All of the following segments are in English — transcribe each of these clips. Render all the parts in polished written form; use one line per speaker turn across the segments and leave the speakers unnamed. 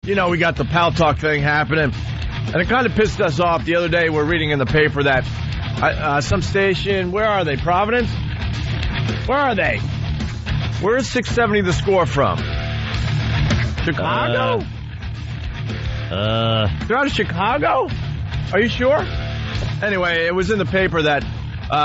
You know, we got the Pal Talk thing happening. And it kind of pissed us off. The other day, we're reading in the paper that some station, where are they, Providence? Where are they? Where is 670 The Score from? Chicago? They're out of Chicago? Are you sure? Anyway, it was in the paper that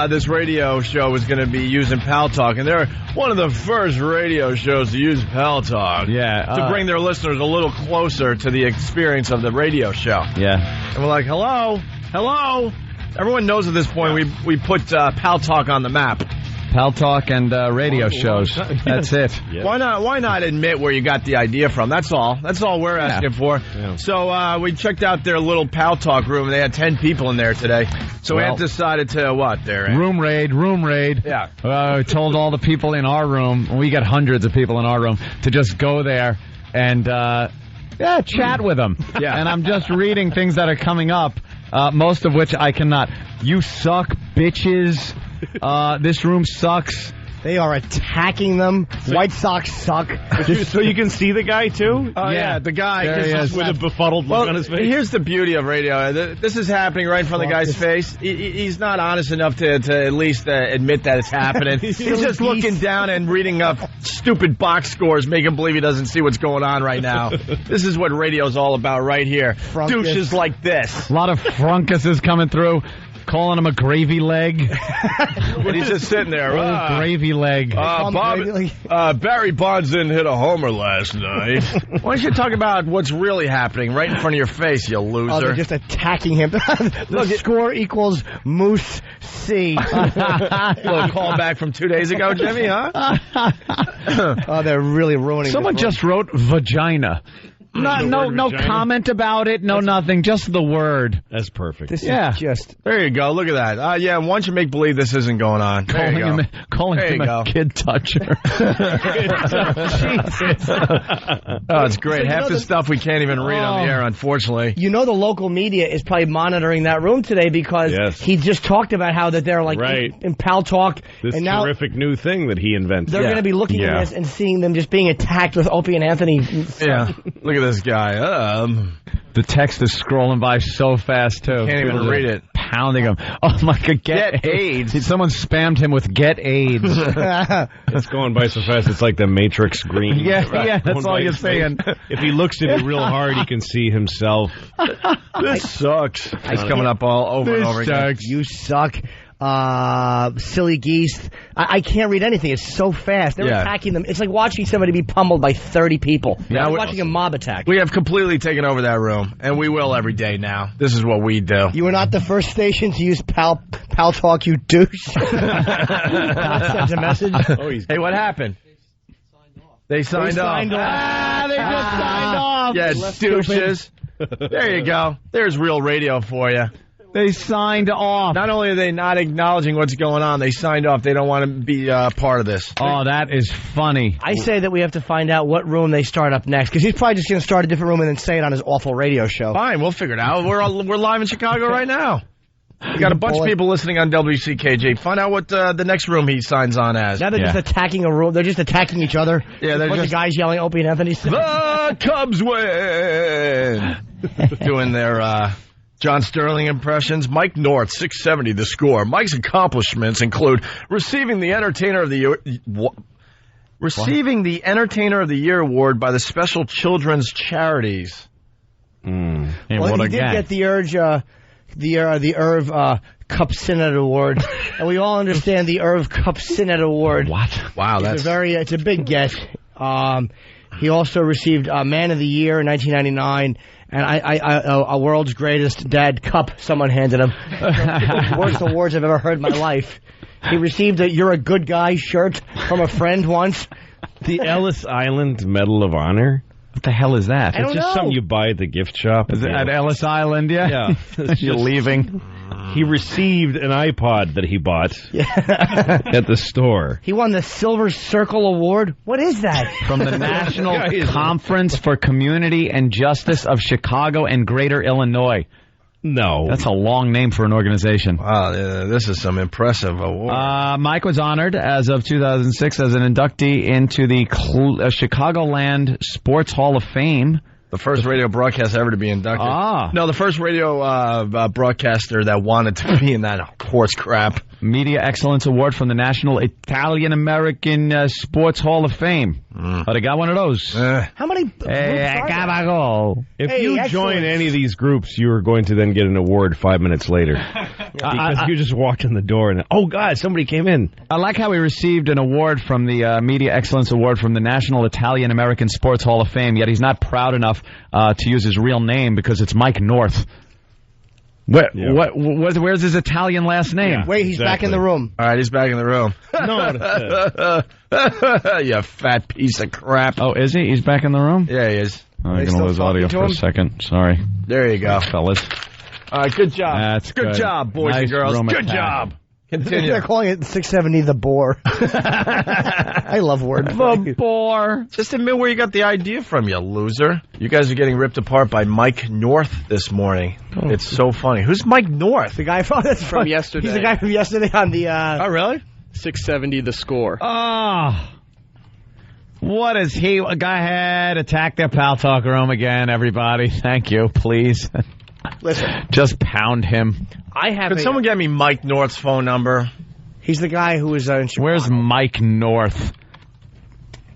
this radio show was going to be using Pal Talk, and they're one of the first radio shows to use Pal Talk.
Yeah.
To bring their listeners a little closer to the experience of the radio show.
Yeah.
And we're like, hello? Everyone knows at this point we put Pal Talk on the map.
Pal Talk and radio shows. That's it.
Yeah. Why not admit where you got the idea from? That's all we're asking for. Yeah. So we checked out their little Pal Talk room. They had 10 people in there today. So we had decided to room raid. Yeah.
We told all the people in our room, we got hundreds of people in our room, to just go there and chat with them. Yeah. And I'm just reading things that are coming up, most of which I cannot. You suck, bitches. This room sucks.
They are attacking them. White Sox suck.
So you can see the guy, too?
Yeah, the guy
with a befuddled look on his face.
Here's the beauty of radio. This is happening right in front of the guy's face. He's not honest enough to at least admit that it's happening. He's just looking down and reading up stupid box scores, making believe he doesn't see what's going on right now. This is what radio's all about right here. Frunkus. Douches like this.
A lot of frunkuses coming through. Calling him a gravy leg.
But he's just sitting there.
Gravy leg.
Barry Bonds didn't hit a homer last night. Why don't you talk about what's really happening right in front of your face, you loser?
Oh, they're just attacking him. The score equals Moose C.
Little callback from 2 days ago, Jimmy, huh?
Oh, they're really ruining
Someone just wrote vagina. No comment about it. No, nothing. Just the word.
That's perfect.
This is just...
There you go. Look at that. Why don't you make believe this isn't going on?
Calling him a kid toucher.
Jesus. Oh, it's great. Half the stuff we can't even read on the air, unfortunately.
You know the local media is probably monitoring that room today because he just talked about how that they're like in Pal Talk.
This terrific new thing that he invented.
They're going to be looking at this and seeing them just being attacked with Opie and Anthony.
Yeah. Look at this guy.
The text is scrolling by so fast, too.
Can't even read it.
Pounding him. Oh, my God. Get AIDS. Someone spammed him with get AIDS.
It's going by so fast, it's like the Matrix green.
Yeah, that's all you're saying.
If he looks at it real hard, he can see himself.
This sucks. It's coming up all over and over again.
You suck. Silly geese. I can't read anything. It's so fast. They're attacking them. It's like watching somebody be pummeled by 30 people. Yeah, we're watching a mob attack.
We have completely taken over that room, and we will every day now. This is what we do.
You were not the first station to use Pal Talk, you douche. That sends a message.
Hey, what happened? They signed off.
They just signed off.
Yeah, douches. There you go. There's real radio for you.
They signed off.
Not only are they not acknowledging what's going on, they signed off. They don't want to be part of this.
Oh, that is funny.
I say that we have to find out what room they start up next, because he's probably just going to start a different room and then say it on his awful radio show.
Fine, we'll figure it out. We're live in Chicago right now. We got a bunch of people listening on WCKJ. Find out what the next room he signs on as.
Now they're just attacking a room. They're just attacking each other.
Yeah, they're
just the guys yelling Opie and Anthony.
The Cubs win. Doing their John Sterling impressions. Mike North, 670 The Score. Mike's accomplishments include receiving the Entertainer of the Year. Receiving the Entertainer of the Year award by the Special Children's Charities.
Hey,
well, he did get the Irv Cup Senate Award, and we all understand the Irv Cup Senate Award.
What?
Wow,
it's a big get. He also received Man of the Year in 1999, and a World's Greatest Dad Cup someone handed him. Worst awards I've ever heard in my life. He received a "You're a Good Guy" shirt from a friend once.
The Ellis Island Medal of Honor.
What the hell is that?
It's just something you buy at the gift shop.
Is it at Ellis Island,
Yeah.
You're leaving.
He received an iPod that he bought at the store.
He won the Silver Circle Award. What is that?
From the National Conference for Community and Justice of Chicago and Greater Illinois.
No.
That's a long name for an organization.
Wow, this is some impressive award.
Mike was honored as of 2006 as an inductee into the Chicagoland Sports Hall of Fame.
The first radio broadcaster ever to be inducted. No, the first radio broadcaster that wanted to be in that horse crap.
Media Excellence Award from the National Italian-American Sports Hall of Fame. Oh, they got one of those.
How many groups are there?
If you join any of these groups, you are going to then get an award 5 minutes later. Because you just walked in the door and, oh, God, somebody came in.
I like how he received an award from the Media Excellence Award from the National Italian-American Sports Hall of Fame, yet he's not proud enough to use his real name because it's Mike North. Where's his Italian last name?
Yeah, wait, he's back in the room.
All right, he's back in the room.
No.
You fat piece of crap.
Oh, is he? He's back in the room?
Yeah, he is.
I'm going to lose audio for a second. Sorry.
There you go.
Fellas.
All right, good job.
That's
good job, boys and girls. Good job. Continue.
They're calling it 670 the Boar. I love wordplay.
The Boar.
Just admit where you got the idea from, you loser. You guys are getting ripped apart by Mike North this morning. Oh. It's so funny. Who's Mike North?
The guy from
yesterday.
He's the guy from yesterday on the...
Oh, really?
670 the score.
What is he? Go ahead, attack their Pal Talk room again, everybody. Thank you, please.
Listen.
Just pound him.
Could someone get me Mike North's phone number?
He's the guy who was in Chicago.
Where's Mike North?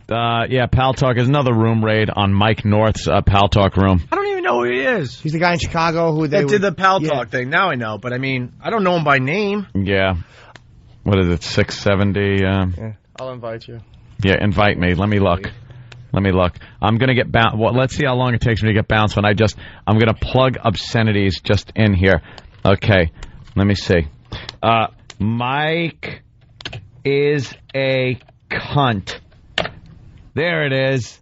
Pal Talk is another room raid on Mike North's Pal Talk room.
I don't even know who he is.
He's the guy in Chicago who
did the Pal Talk thing. Now I know, but I mean, I don't know him by name.
Yeah. What is it, 670?
I'll invite you.
Yeah, invite me. Let me look. I'm going to get bounced. Well, let's see how long it takes me to get bounced when I'm going to plug obscenities just in here. Okay, let me see. Mike is a cunt. There it is.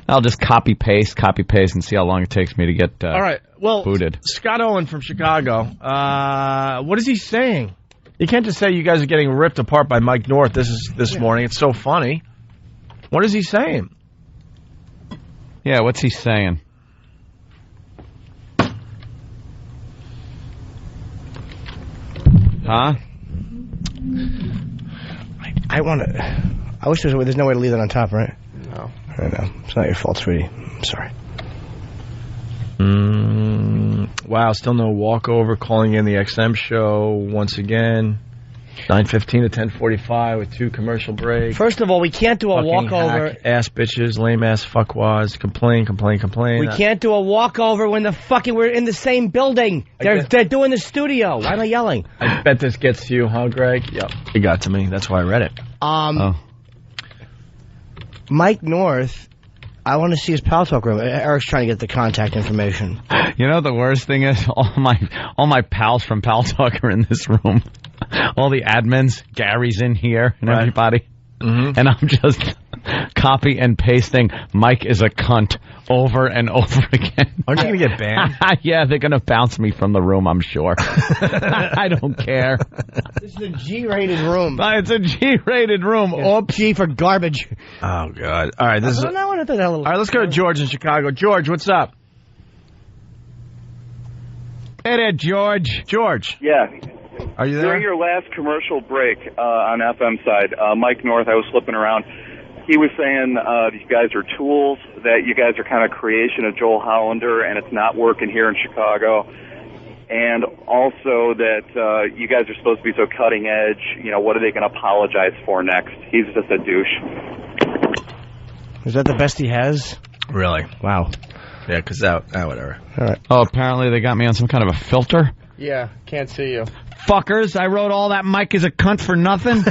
I'll just copy paste, and see how long it takes me to get
all right. Well,
booted.
Scott Owen from Chicago. What is he saying? You can't just say you guys are getting ripped apart by Mike North this morning. It's so funny. What is he saying?
Yeah, what's he saying? Huh?
I want to... I wish there's no way to leave that on top, right?
No.
I know. It's not your fault, sweetie. I'm sorry.
Wow, still no walkover. Calling in the XM show once again. 9:15 to 10:45 with 2 commercial breaks.
First of all, we can't do a walkover.
Hack, ass bitches, lame ass fuckwads, complain.
We can't do a walkover when we're in the same building. They're doing the studio. Why am I yelling?
I bet this gets to you, huh, Greg? Yep. It got to me. That's why I read it.
Mike North, I want to see his Pal Talk room. Eric's trying to get the contact information.
You know the worst thing is all my pals from Pal Talk are in this room. All the admins, Gary's in here, and everybody. Mm-hmm. And I'm just copy and pasting Mike is a cunt over and over again.
Aren't you going to get banned?
Yeah, they're going to bounce me from the room, I'm sure. I don't care.
This is a G-rated room.
It's a G-rated room.
Yeah. G for garbage.
Oh, God. All right,
all
right, let's go to George in Chicago. George, what's up?
Hey there, George.
George.
Yeah.
Are you there?
During your last commercial break on FM side, Mike North, I was flipping around. He was saying you guys are tools, that you guys are kind of creation of Joel Hollander, and it's not working here in Chicago. And also that you guys are supposed to be so cutting edge. You know, what are they going to apologize for next? He's just a douche.
Is that the best he has?
Really?
Wow.
Yeah, because whatever.
All right.
Oh, apparently they got me on some kind of a filter?
Yeah, can't see you.
Fuckers, I wrote all that Mike is a cunt for nothing?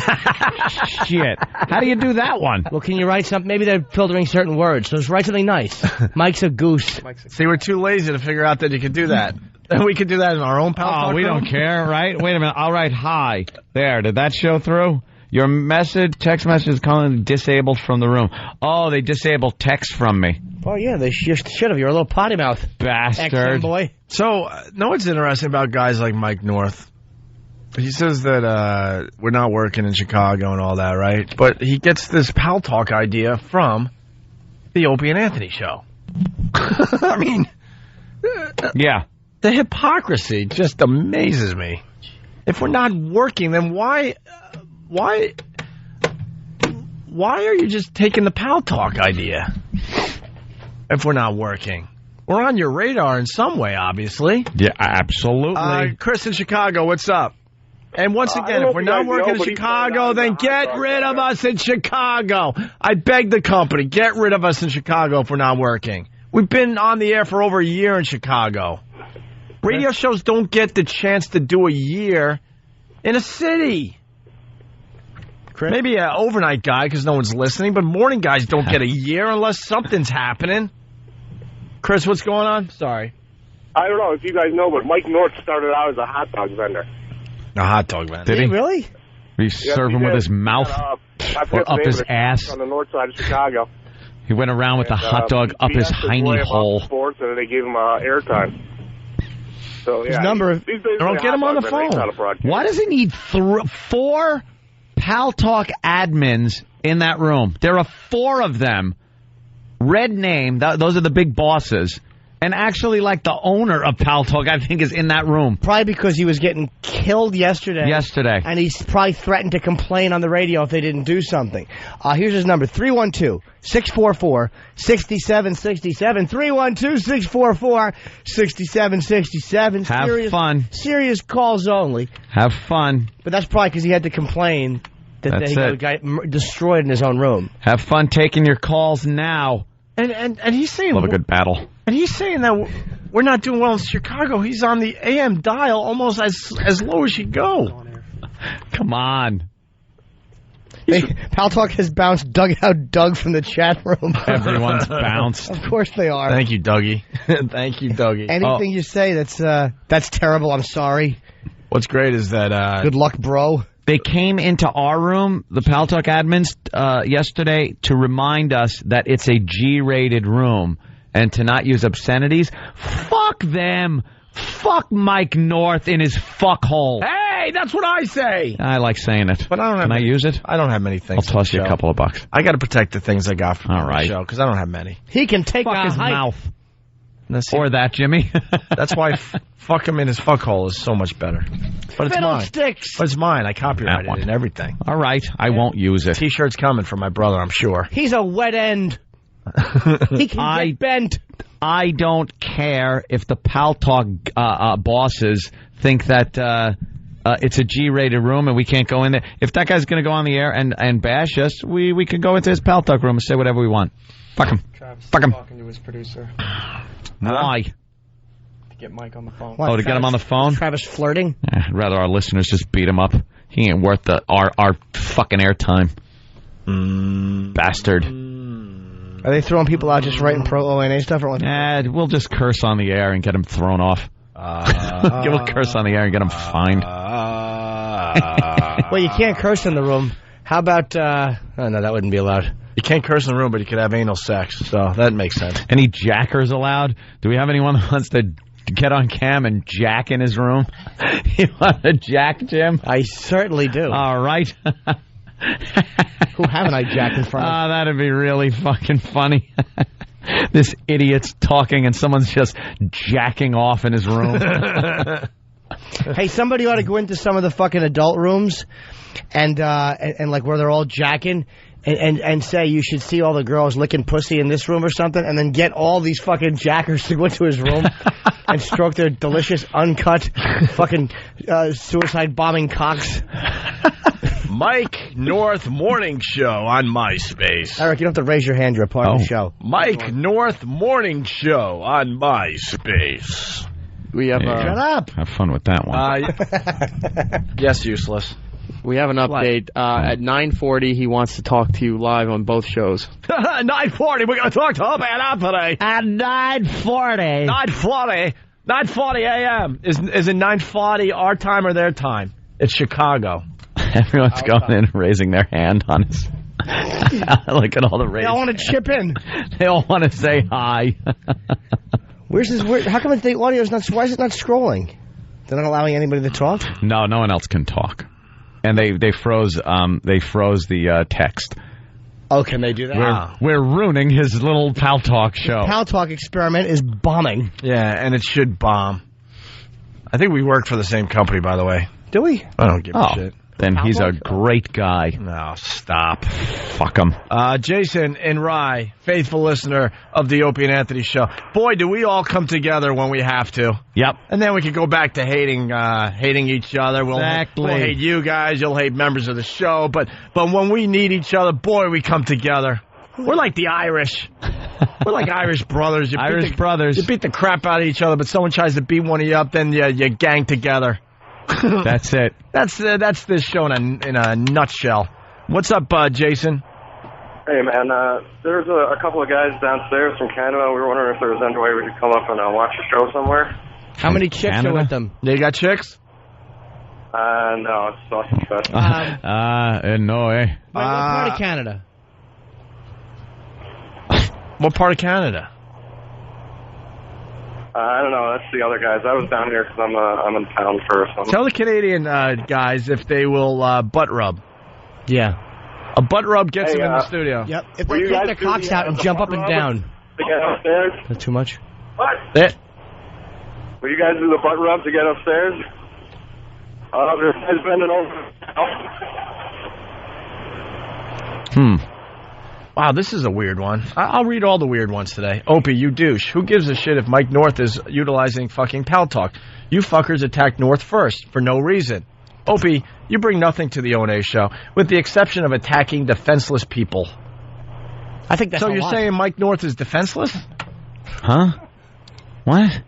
Shit. How do you do that one?
Well, can you write something? Maybe they're filtering certain words, so just write something nice. Mike's a goose.
See, we're too lazy to figure out that you could do that. We could do that in our own Pal Talk
we
room?
Don't care, right? Wait a minute. I'll write hi. There, did that show through? Your text message is calling disabled from the room. Oh, they disabled text from me.
Oh, yeah, they should have. You're a little potty mouth.
Bastard.
Boy.
So, know what's interesting about guys like Mike North? He says that we're not working in Chicago and all that, right? But he gets this Pal Talk idea from the Opie and Anthony show. I mean...
Yeah.
The hypocrisy just amazes me. If we're not working, then why are you just taking the Pal Talk idea? if we're not working. We're on your radar in some way, obviously.
Yeah, absolutely.
Chris in Chicago, what's up? And once again, if we're not working in Chicago, then get rid of us in Chicago. I beg the company, get rid of us in Chicago if we're not working. We've been on the air for over a year in Chicago. Radio shows don't get the chance to do a year in a city. Chris? Maybe an overnight guy because no one's listening, but morning guys don't get a year unless something's happening. Chris, what's going on? Sorry.
I don't know if you guys know, but Mike North started out as a hot dog vendor.
A hot dog vendor.
Did he?
Really?
We serve him with his mouth or up his ass?
On the north side of Chicago.
He went around with a hot dog up his hiney hole.
Sports, and they gave him airtime. So, yeah.
His number.
Don't get him on the phone.
Why does he need 4 Pal Talk admins in that room? There are 4 of them. Red name, those are the big bosses. And actually, like, the owner of Pal Talk, I think, is in that room.
Probably because he was getting killed yesterday. And he's probably threatened to complain on the radio if they didn't do something. Here's his number, 312-644-6767. 312-644-6767.
Have fun.
Serious calls only.
Have fun.
But that's probably because he had to complain that he got a guy destroyed in his own room.
Have fun taking your calls now.
And he's saying...
Love a good battle.
And he's saying that we're not doing well in Chicago. He's on the AM dial almost as low as you go.
Come on.
Hey, Pal Talk has bounced Doug from the chat room.
Everyone's bounced.
Of course they are.
Thank you, Dougie. Thank you, Dougie.
Anything you say that's terrible, I'm sorry.
What's great is that...
Good luck, bro.
They came into our room, the Pal Talk admins, yesterday to remind us that it's a G-rated room and to not use obscenities. Fuck them. Fuck Mike North in his fuckhole.
Hey, that's what I say.
I like saying it.
But I don't have
Can I use it?
I don't have many things.
I'll toss you a couple of bucks.
I got to protect the things I got from the show because I don't have many.
He can take
Fuck
a
his
hike.
mouth. Or that, Jimmy.
That's why fuck him in his fuckhole is so much better. But it's mine.
Sticks.
But it's mine. I copyrighted it and everything.
All right. I won't use it.
T-shirt's coming from my brother, I'm sure.
He's a wet end. He can get bent.
I don't care if the Pal Talk bosses think that it's a G-rated room and we can't go in there. If that guy's going to go on the air and bash us, we can go into his Pal Talk room and say whatever we want. Fuck him. Fuck him.
Talking to his producer.
Why?
To get Mike on the phone.
What,
to get him on the phone?
Travis flirting?
I'd rather our listeners just beat him up. He ain't worth our fucking airtime. Bastard.
Are they throwing people out just writing pro-ONA stuff? Or what?
We'll just curse on the air and get him thrown off. Give a curse on the air and get him fined.
Well, you can't curse in the room. How about... oh, no, that wouldn't be allowed.
You can't curse in the room, but you could have anal sex, so that makes sense.
Any jackers allowed? Do we have anyone that wants to get on cam and jack in his room? You want to jack, Jim?
I certainly do.
All right.
Who haven't I jacked in front of?
That'd be really fucking funny. This idiot's talking and someone's just jacking off in his room.
Hey, somebody ought to go into some of the fucking adult rooms and like where they're all jacking and say you should see all the girls licking pussy in this room or something, and then get all these fucking jackers to go into his room and stroke their delicious, uncut, fucking suicide bombing cocks.
Mike North Morning Show on MySpace.
Eric, you don't have to raise your hand. You're a part of the show.
Mike North Morning Show on MySpace.
We have
Shut up.
Have fun with that one.
Yes, useless.
We have an update. At 9:40, he wants to talk to you live on both shows.
9:40, we're going to talk to Opie and Anthony.
At 9:40.
9:40 a.m. Is it 9:40 our time or their time? It's Chicago.
Everyone's going in and raising their hand on his... Look at all the raised.
They all want to chip in.
They all want to say hi.
Where's this? How come the audio is not... Why is it not scrolling? They're not allowing anybody to talk?
No one else can talk. And they froze the text.
Oh, can they do that?
We're ruining his little Pal Talk show.
The Pal Talk experiment is bombing.
Yeah, and it should bomb. I think we worked for the same company, by the way.
Do we?
I don't give a shit.
then he's a great guy.
No, stop.
Fuck him.
Jason in Rye, faithful listener of the Opie and Anthony show. Boy, do we all come together when we have to.
Yep.
And then we can go back to hating each other. We'll hate you guys. You'll hate members of the show. But when we need each other, boy, we come together. We're like the Irish. We're like Irish brothers.
Brothers.
You beat the crap out of each other, but someone tries to beat one of you up, then you gang together.
That's it.
That's this show in a nutshell. What's up, Jason?
Hey, man, there's a couple of guys downstairs from Canada. We were wondering if there was any way we could come up and watch the show somewhere.
How many chicks are with them?
They got chicks?
No, it's sausage fest.
No, eh?
What part of Canada?
What part of Canada?
I don't know. That's the other guys. I was down here because I'm in town first.
Tell the Canadian guys if they will butt rub.
Yeah.
A butt rub gets them in the studio.
Yep. If they take their cocks out and jump up and down.
To get upstairs?
That's too much?
What? Will you guys do the butt rub to get upstairs? There's guys bending over.
Wow, this is a weird one. I'll read all the weird ones today. Opie, you douche. Who gives a shit if Mike North is utilizing fucking Pal Talk? You fuckers attacked North first for no reason. Opie, you bring nothing to the O&A show, with the exception of attacking defenseless people.
I think that's
so. You're saying Mike North is defenseless?
Huh? What?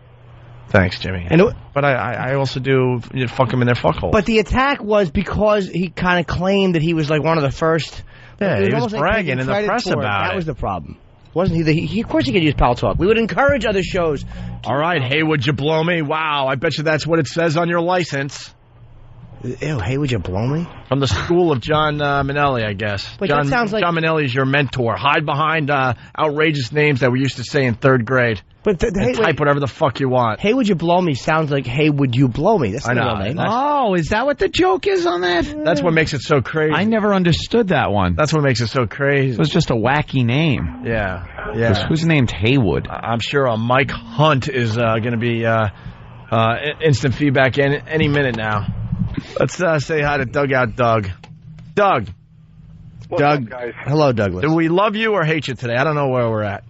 Thanks, Jimmy. But I also do fuck him in their fuckhole.
But the attack was because he kind of claimed that he was like one of the first.
Yeah, he was bragging in the press about it.
That was the problem. Wasn't he? Of course he could use Pal Talk. We would encourage other shows.
All right, hey, would you blow me? Wow, I bet you that's what it says on your license.
Ew, hey, would you blow me?
From the school of John Manelli, I guess.
But that sounds like...
John Manelli is your mentor. Hide behind outrageous names that we used to say in third grade.
But
type whatever the fuck you want.
Hey, would you blow me sounds like, hey, would you blow me? That's not a real name.
Oh, is that what the joke is on that?
That's what makes it so crazy.
I never understood that one.
That's what makes it so crazy.
It was just a wacky name.
Yeah.
Who's named Haywood?
I'm sure Mike Hunt is going to be instant feedback any minute now. Let's say hi to Dugout Doug. Doug.
What's up, guys?
Hello, Douglas.
Do we love you or hate you today? I don't know where we're at.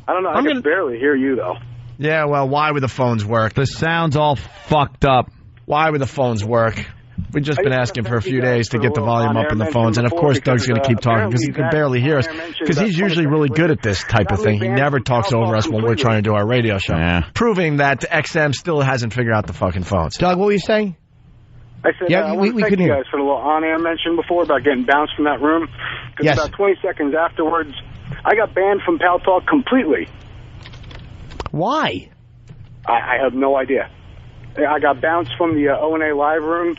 I don't know. I can barely hear you, though.
Yeah, well, why would the phones work?
The sound's all fucked up.
Why would the phones work? We've just been asking for a few days to get the volume up in the phones, and of course Doug's going to keep talking because he can barely hear us, because he's usually really good at this type of thing. He never talks over us when we're trying to do our radio show, proving that XM still hasn't figured out the fucking phones.
Doug, what were you saying?
I said, I want to thank you guys for the little on-air mention before about getting bounced from that room. Because about 20 seconds afterwards, I got banned from Pal Talk completely.
Why?
I have no idea. I got bounced from the O&A live room,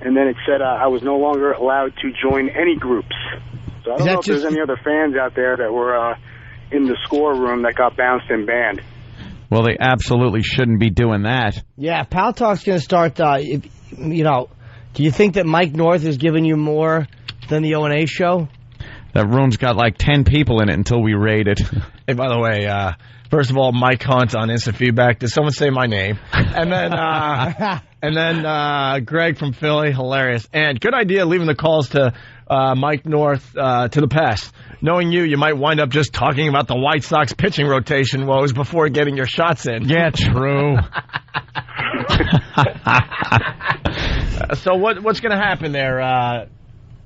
and then it said I was no longer allowed to join any groups. So I don't know if there's any other fans out there that were in the score room that got bounced and banned.
Well, they absolutely shouldn't be doing that.
Yeah, Pal Talk's going to start, do you think that Mike North is giving you more than the O&A show?
That room's got like 10 people in it until we raid it.
Hey, by the way, first of all, Mike Hunt on instant feedback. Did someone say my name? And then, Greg from Philly, hilarious. And good idea leaving the calls to Mike North to the past. Knowing you might wind up just talking about the White Sox pitching rotation woes before getting your shots in.
Yeah, true.
So what's going to happen there,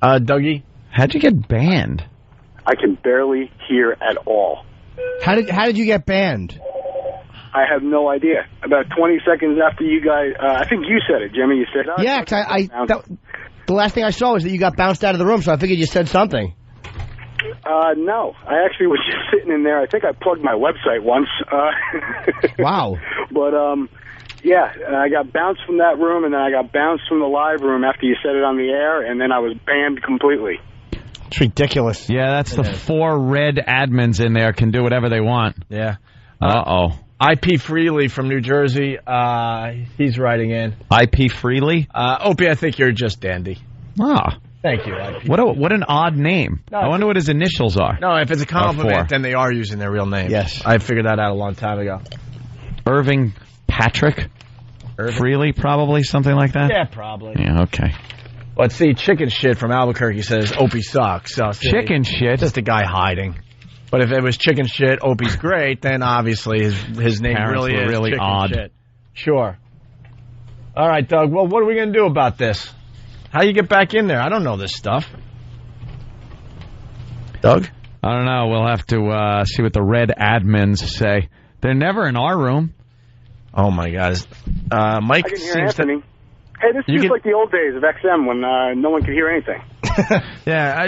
Dougie?
How'd you get banned?
I can barely hear at all.
How did you get banned?
I have no idea. About 20 seconds after you guys, I think you said it, Jimmy. You said,
yeah, the last thing I saw was that you got bounced out of the room, so I figured you said something.
No, I actually was just sitting in there. I think I plugged my website once.
Wow.
But, yeah, I got bounced from that room, and then I got bounced from the live room after you said it on the air, and then I was banned completely.
It's ridiculous.
Yeah, that's the 4 red admins in there can do whatever they want.
Yeah.
Uh-oh.
IP Freely from New Jersey, he's writing in.
IP Freely?
Opie, I think you're just dandy.
Ah.
Thank you, IP.
What an odd name. No, I wonder what his initials are.
No, if it's a compliment, then they are using their real name.
Yes.
I figured that out a long time ago.
Irving Patrick? Freely, probably, something like that?
Yeah, probably.
Yeah, okay.
Let's see, chicken shit from Albuquerque says Opie sucks. So, see,
chicken shit?
Just a guy hiding. But if it was chicken shit, Opie's great, then obviously his name
Parents
really
were
is
really
chicken
odd.
shit. Sure. All right, Doug, well, what are we going to do about this? How you get back in there? I don't know this stuff. Doug?
I don't know. We'll have to see what the red admins say. They're never in our room.
Oh, my God. Mike
I can hear
seems
Anthony. Hey, this feels like the old days of XM when no one could hear anything.
Yeah,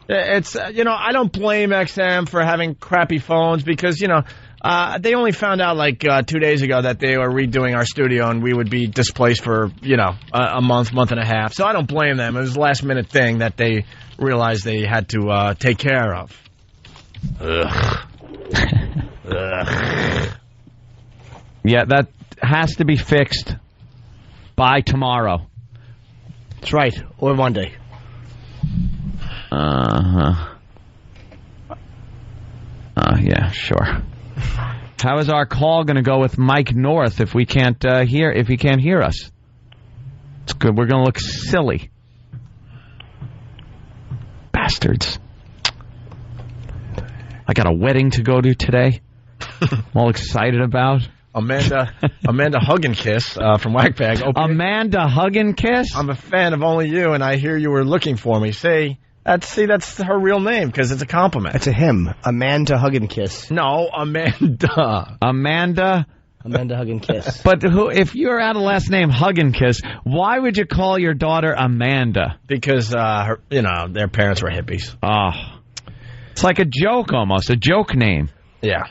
it's I don't blame XM for having crappy phones because, they only found out like 2 days ago that they were redoing our studio and we would be displaced for, a month and a half. So I don't blame them. It was a last-minute thing that they realized they had to take care of. Ugh. Ugh.
Yeah, that has to be fixed by tomorrow.
That's right, or Monday.
Yeah, sure. How is our call going to go with Mike North if we can't hear? If he can't hear us, it's good. We're going to look silly, bastards. I got a wedding to go to today. I'm all excited about.
Amanda Hug and Kiss from Whackbag.
Amanda Hug and Kiss?
I'm a fan of Only You, and I hear you were looking for me. That's her real name because it's a compliment.
It's a him. Amanda Hug and Kiss.
No, Amanda.
Amanda
Hug and Kiss.
But if you're out of last name Hug and Kiss, why would you call your daughter Amanda?
Because their parents were hippies.
Oh, it's like a joke almost, a joke name.
Yeah.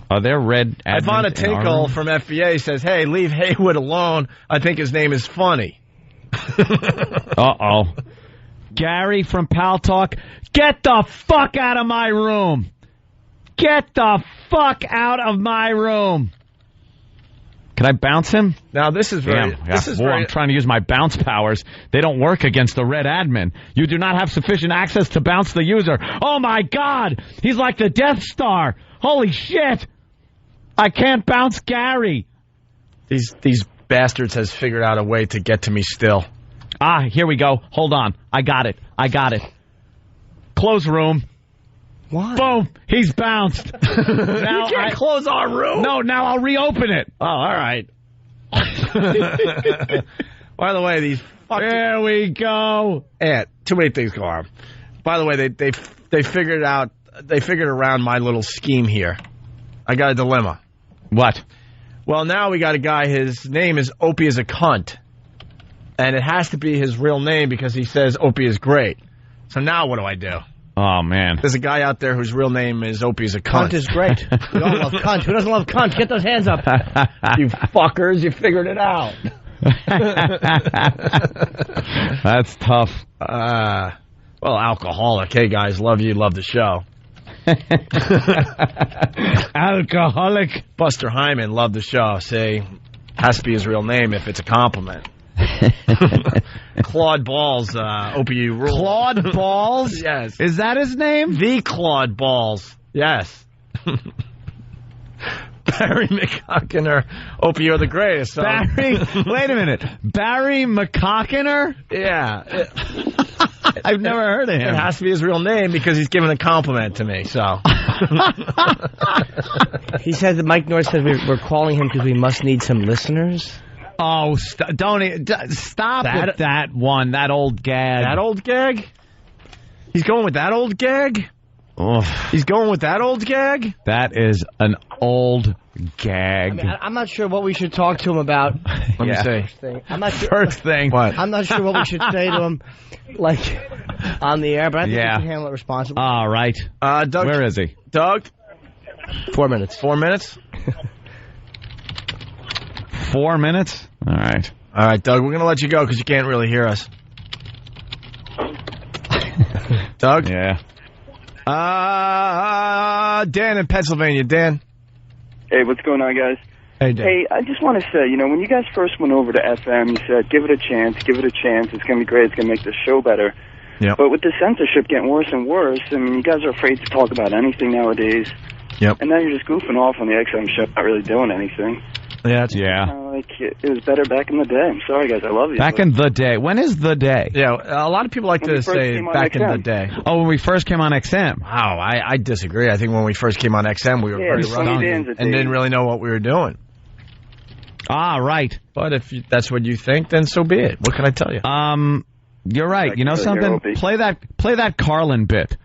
Are there red admins?
Ivana Tinkle from FBA says, "Hey, leave Haywood alone. I think his name is funny."
Uh-oh. Gary from Pal Talk, get the fuck out of my room. Get the fuck out of my room. Can I bounce him?
Now, this is very...
I'm trying to use my bounce powers. They don't work against the red admin. You do not have sufficient access to bounce the user. Oh, my God. He's like the Death Star. Holy shit. I can't bounce Gary.
These bastards has figured out a way to get to me still.
Here we go. Hold on. I got it. Close room.
Why?
Boom. He's bounced. Now
you can't close our room.
No, now I'll reopen it.
Oh, all right. By the way, these fucking...
There we go.
Too many things go on. By the way, they figured out... They figured around my little scheme here. I got a dilemma.
What?
Well, now we got a guy, his name is Opie is a cunt. And it has to be his real name because he says Opie is great. So now what do I do?
Oh, man.
There's a guy out there whose real name is Opie is a cunt.
Cunt is great. We all love cunt. Who doesn't love cunt? Get those hands up.
You fuckers, you figured it out.
That's tough.
Well, alcoholic. Hey, guys, love you, love the show.
Alcoholic.
Buster Hyman, love the show. Say, has to be his real name if it's a compliment. Claude Balls, Opie, you rule.
Claude Balls?
Yes.
Is that his name?
The Claude Balls. Yes. Barry McCockiner, Opie, you're the greatest. So.
Barry? Wait a minute. Barry McCockiner?
Yeah.
I've never heard of him.
It has to be his real name because he's giving a compliment to me, so.
He said that Mike North said we're calling him because we must need some listeners.
Oh, stop with that one, that old gag.
That old gag? He's going with that old gag?
Oh.
He's going with that old gag?
That is an old gag.
I mean, I'm not sure what we should talk to him about.
Let me see.
I'm not sure.
First thing.
What?
I'm not sure what we should say to him, like, on the air, but I think we can handle it responsibly.
All right.
Doug,
where is he?
Doug?
4 minutes.
4 minutes?
4 minutes? All right.
All right, Doug, we're going to let you go because you can't really hear us. Doug?
Yeah.
Dan in Pennsylvania. Dan?
Hey, what's going on, guys?
Hey, Dan.
Hey, I just want to say, when you guys first went over to FM, you said, give it a chance, it's going to be great, it's going to make the show better.
Yep.
But with the censorship getting worse and worse, I mean, you guys are afraid to talk about anything nowadays.
Yep.
And now you're just goofing off on the XM show, not really doing anything.
Yeah.
think it was better back in the day. I'm sorry, guys. I love you.
Back in the day. When is the day?
Yeah, a lot of people like to say back in the day.
Oh, when we first came on XM.
Wow, I disagree. I think when we first came on XM, we were pretty rusty and didn't really know what we were doing.
Ah, right.
But if that's what you think, then so be it. What can I tell you?
You're right. You know something? Play that Carlin bit.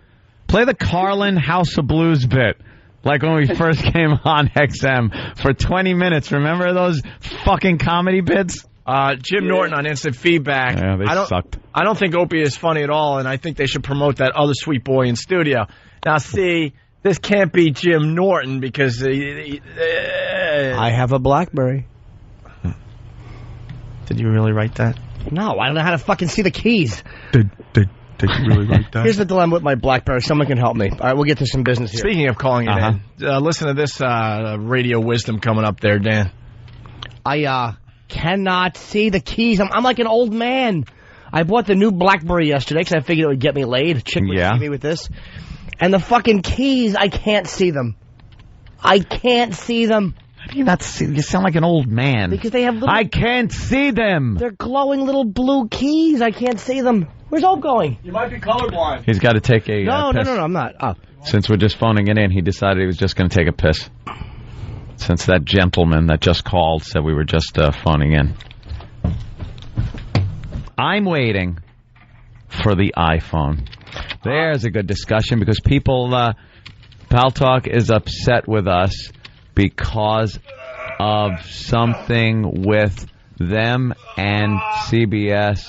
Play the Carlin House of Blues bit. Like when we first came on XM for 20 minutes. Remember those fucking comedy bits?
Jim Norton on Instant Feedback.
Yeah, they sucked.
I don't think Opie is funny at all, and I think they should promote that other sweet boy in studio. Now, see, this can't be Jim Norton because...
I have a BlackBerry.
Did you really write that?
No, I don't know how to fucking see the keys.
Did you really write that?
Here's the dilemma with my BlackBerry. Someone can help me. All right, we'll get to some business here.
Speaking of calling it in, listen to this radio wisdom coming up there, Dan.
I cannot see the keys. I'm like an old man. I bought the new BlackBerry yesterday because I figured it would get me laid. A chick would see me with this. And the fucking keys, I can't see them. I can't see them.
How do you not see? You sound like an old man.
Because they have little...
I can't see them.
They're glowing little blue keys. I can't see them. Where's Hope going?
You might be colorblind.
He's got to take a
No,
piss.
no, I'm not. Oh.
Since we're just phoning it in, he decided he was just going to take a piss. Since that gentleman that just called said we were just phoning in. I'm waiting for the iPhone. There's a good discussion because people... Pal Talk is upset with us because of something with them and CBS.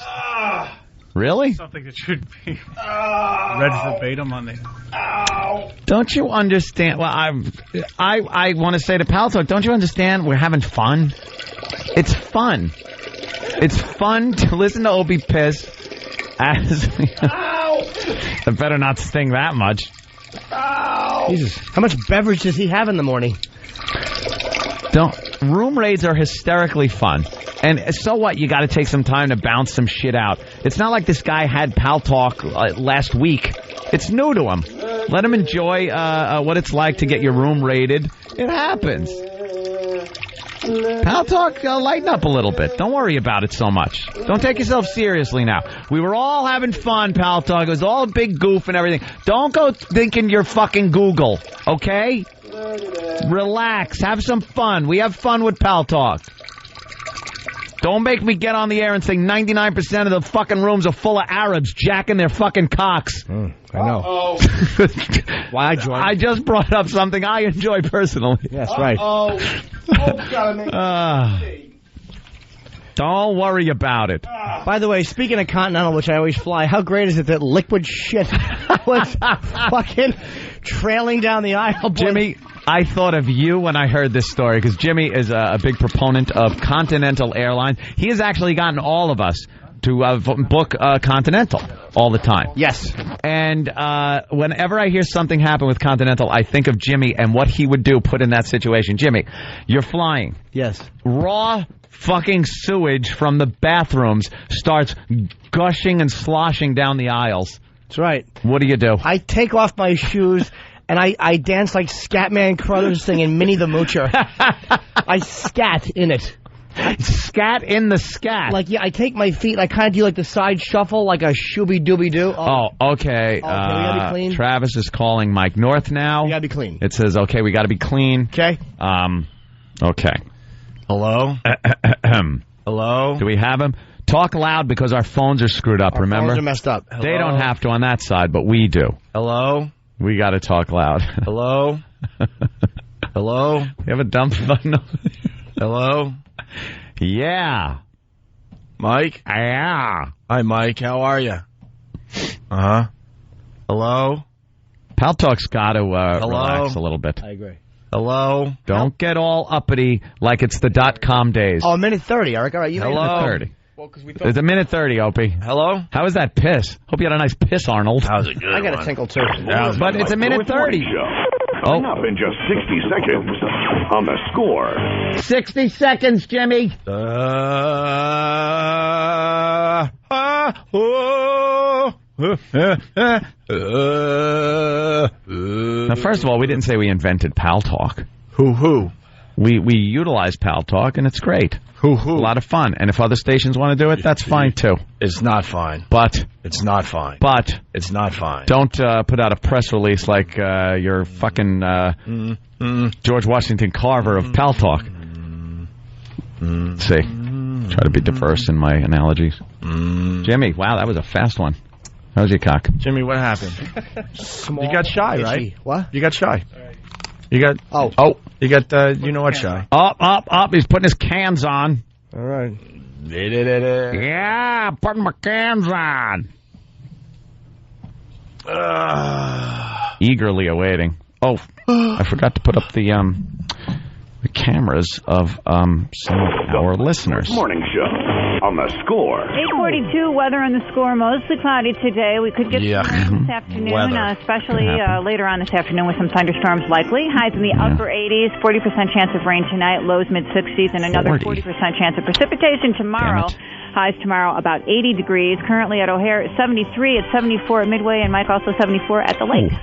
Really?
Something that should be read verbatim on the...
Don't you understand? Well, I want to say to Pal Talk, don't you understand? We're having fun. It's fun. It's fun to listen to Opie piss. As I better not sting that much.
Jesus. How much beverage does he have in the morning?
Room raids are hysterically fun. And so what? You got to take some time to bounce some shit out. It's not like this guy had Pal Talk last week. It's new to him. Let him enjoy what it's like to get your room raided. It happens. Pal Talk, lighten up a little bit. Don't worry about it so much. Don't take yourself seriously now. We were all having fun, Pal Talk. It was all a big goof and everything. Don't go thinking you're fucking Google, okay? Relax. Have some fun. We have fun with Pal Talk. Don't make me get on the air and say 99% of the fucking rooms are full of Arabs jacking their fucking cocks.
I know. Why I joined?
I just brought up something I enjoy personally.
Yes, right.
Don't worry about it.
By the way, speaking of Continental, which I always fly, how great is it that liquid shit was fucking trailing down the aisle? Boy.
Jimmy, I thought of you when I heard this story because Jimmy is a big proponent of Continental Airlines. He has actually gotten all of us to book Continental all the time.
Yes.
And whenever I hear something happen with Continental, I think of Jimmy and what he would do put in that situation. Jimmy, you're flying.
Yes.
Raw fucking sewage from the bathrooms starts gushing and sloshing down the aisles.
That's right.
What do?
I take off my shoes and I dance like Scatman Crothers singing Minnie the Moocher. I scat in it.
Scat in the scat.
Like, yeah, I take my feet, I kind of do like the side shuffle, like a shooby-dooby-doo.
Oh, okay.
Okay, we gotta be clean.
Travis is calling Mike North now.
We gotta be clean.
It says, okay, we gotta be clean.
Okay.
Okay.
Hello? Hello?
Do we have him? Talk loud because our phones are screwed up, remember?
Our phones are messed up.
Hello?
They don't have to on that side, but we do.
Hello?
We gotta talk loud.
Hello? Hello?
You have a dump button over there?
Hello?
Yeah.
Mike?
Yeah.
Hi, Mike. How are you? Uh-huh. Hello?
Pal Talk's got to relax a little bit.
I agree.
Hello?
Don't get all uppity like it's the .com days.
Oh, a minute 30, Eric. All right, you
Hello?
made it.
30. Well, it's a minute 30, Opie.
Hello?
How was that piss? Hope you had a nice piss, Arnold.
How's it good?
I got a tinkle, too.
Yeah,
but it's a minute 30.
Coming up in just 60 seconds on The Score.
60 seconds, Jimmy.
Now,
first of all, we didn't say we invented Pal Talk.
Who?
We utilize Pal Talk, and it's great. A lot of fun. And if other stations want to do it, that's fine, too.
It's not fine.
But.
It's not fine.
But.
It's not fine.
Don't put out a press release like your fucking George Washington Carver of Pal Talk. See. Try to be diverse in my analogies. Jimmy, wow, that was a fast one. How's your cock?
Jimmy, what happened? You got shy, right?
What?
You got shy. You got... Oh. You got, you know what, shy.
Up. He's putting his cans on.
All right.
Yeah, putting my cans on. Eagerly awaiting. Oh, I forgot to put up the cameras of some of our listeners.
Morning show on the Score.
8:42, weather on the Score, mostly cloudy today. We could get some rain this afternoon, especially later on this afternoon with some thunderstorms likely. Highs in the upper 80s, 40% chance of rain tonight, lows mid-60s, and another 40% chance of precipitation tomorrow. Highs tomorrow about 80 degrees. Currently at O'Hare, 73, at 74 at Midway, and Mike also 74 at the lake.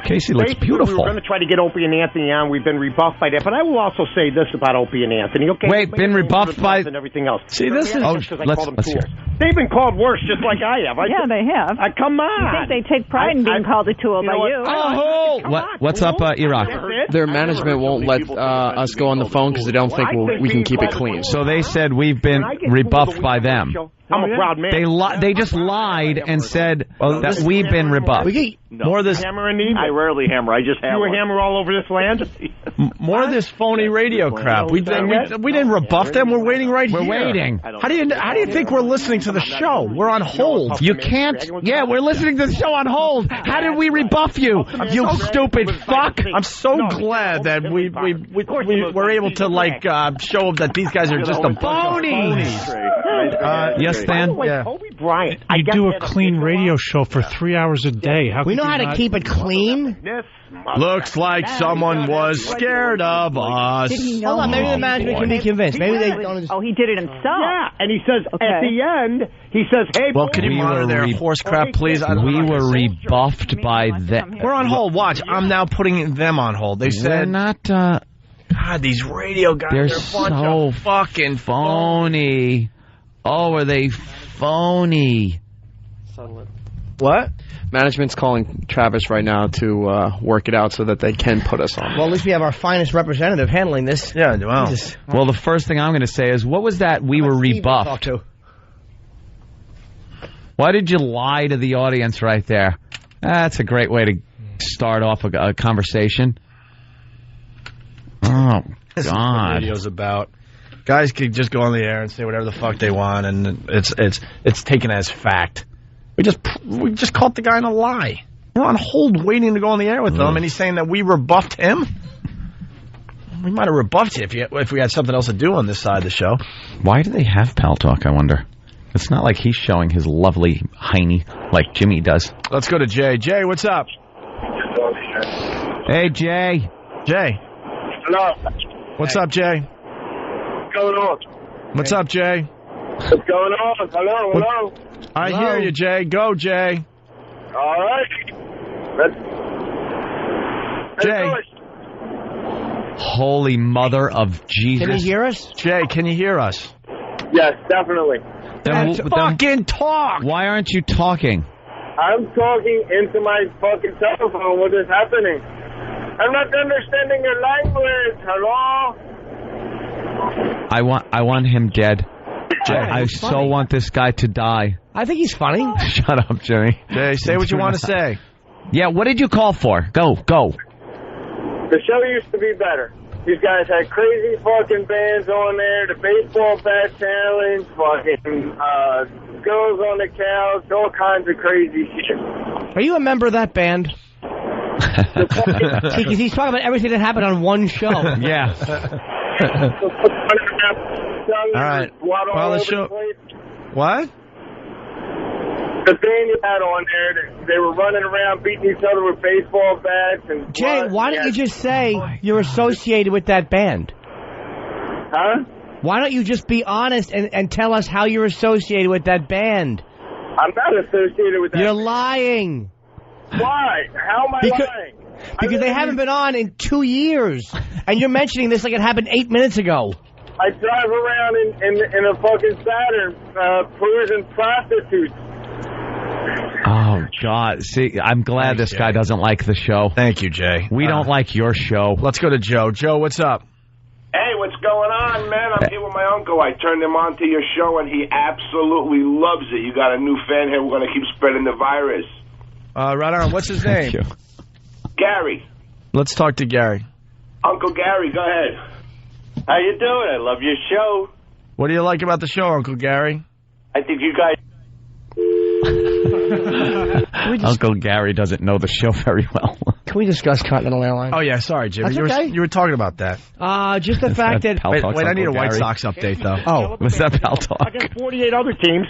Casey looks beautiful.
We were going to try to get Opie and Anthony on. We've been rebuffed by that. But I will also say this about Opie and Anthony. Okay.
Wait, been rebuffed by...
and everything else.
See, this is...
let's hear it. They've been called worse, just like I have.
They have.
Come on.
You think they take pride in being called a tool by you?
What's up, Iraq?
Their management won't let us go on the phone because they don't think we can keep it clean.
So they said we've been rebuffed by them.
I'm a proud man.
They just lied and said that we've been rebuffed.
More of this.
Hammer and
I rarely hammer. I just hammer.
You hammer all over this land?
More of this phony radio crap. We didn't rebuff them. We're waiting right here.
We're waiting.
How do you think we're listening to the show? We're on hold.
You can't. Yeah, we're listening to the show on hold. How did we rebuff you? You stupid fuck.
I'm so glad that we were able to show that these guys are just a
phonies. Yes, Stan?
Yeah. Kobe Bryant.
You do a clean radio show for 3 hours a day. How
we know how to keep it clean.
Looks like someone was scared of us.
Did he know?
Hold on, maybe the management can be convinced. Maybe they don't.
Oh, he did it himself.
Yeah, and he says at the end, he says, "Hey,
well, can you monitor their horse crap, please?"
We were rebuffed by them.
We're on hold. Watch, I'm now putting them on hold. They said
we're not.
God, these radio guys
they're
a bunch of fucking
phony. Oh, are they phony?
What?
Management's calling Travis right now to work it out so that they can put us on.
Well, at least we have our finest representative handling this.
Yeah, wow.
Well, the first thing I'm going to say is, what was that we were rebuffed? Why did you lie to the audience right there? That's a great way to start off a conversation. Oh,
God. That's what radio's about. Guys could just go on the air and say whatever the fuck they want, and it's taken as fact. We just caught the guy in a lie. We're on hold waiting to go on the air with him, and he's saying that we rebuffed him. We might have rebuffed you if we had something else to do on this side of the show.
Why do they have Pal Talk, I wonder? It's not like he's showing his lovely hiney like Jimmy does.
Let's go to Jay. Jay, what's up?
Hey, Jay.
Jay.
Hello.
What's up, Jay?
What's going on?
What's up, Jay?
What's going on? Hello.
I hear you, Jay. Go, Jay.
All right.
Jay.
Holy mother of Jesus.
Can you hear us?
Jay, can you hear us?
Yes, definitely.
Then fucking talk!
Why aren't you talking?
I'm talking into my fucking telephone. What is happening? I'm not understanding your language. Hello?
I want him dead. I so want this guy to die.
I think he's funny.
Shut up, Jimmy.
Jay, say what you want to say.
Yeah, what did you call for? Go.
The show used to be better. These guys had crazy fucking bands on there, the baseball bat challenge, fucking girls on the couch, all kinds of crazy shit.
Are you a member of that band? See, he's talking about everything that happened on one show.
Yeah.
All right. Well, the show. What?
The band you had on there, they were running around beating each other with baseball bats and.
Jay, why don't you just say you're associated with that band?
Huh?
Why don't you just be honest and tell us how you're associated with that band?
I'm not associated with that.
You're lying.
Why? How am I lying?
Because they haven't been on in 2 years. And you're mentioning this like it happened 8 minutes ago.
I drive around in a fucking Saturn, perusing prostitutes.
Oh, God. See, I'm glad this guy doesn't like the show.
Thank you, Jay.
We don't like your show.
Let's go to Joe. Joe, what's up?
Hey, what's going on, man? I'm here with my uncle. I turned him on to your show, and he absolutely loves it. You got a new fan here. We're going to keep spreading the virus.
Right on. What's his name?
Gary.
Let's talk to Gary.
Uncle Gary, go ahead.
How you doing? I love your show.
What do you like about the show, Uncle Gary?
I think you guys...
Uncle Gary doesn't know the show very well.
Can we discuss Continental Airlines?
Oh, yeah, sorry, Jimmy.
That's
You were talking about that.
Just the fact that...
Wait, I need a White Sox update, though.
Oh, what's that pal talk?
I got 48 other teams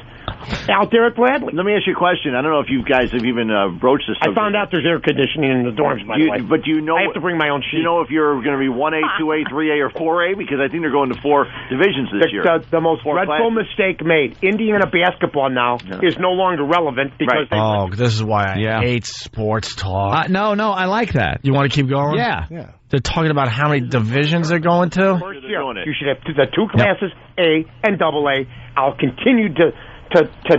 out there at Bradley.
Let me ask you a question. I don't know if you guys have even broached this subject.
I found out there's air conditioning in the dorms, by the way.
But do you know...
I have to bring my own sheet.
Do you know if you're going to be 1A, 2A, 3A, or 4A? Because I think they're going to 4 divisions this year.
The most dreadful mistake made. Indiana basketball now is no longer relevant because
this is why I hate sports talk.
No, I like that.
You want to keep going?
Yeah.
They're talking about how many divisions they're going to?
First year, you should have the 2 classes, A and AA. I'll continue to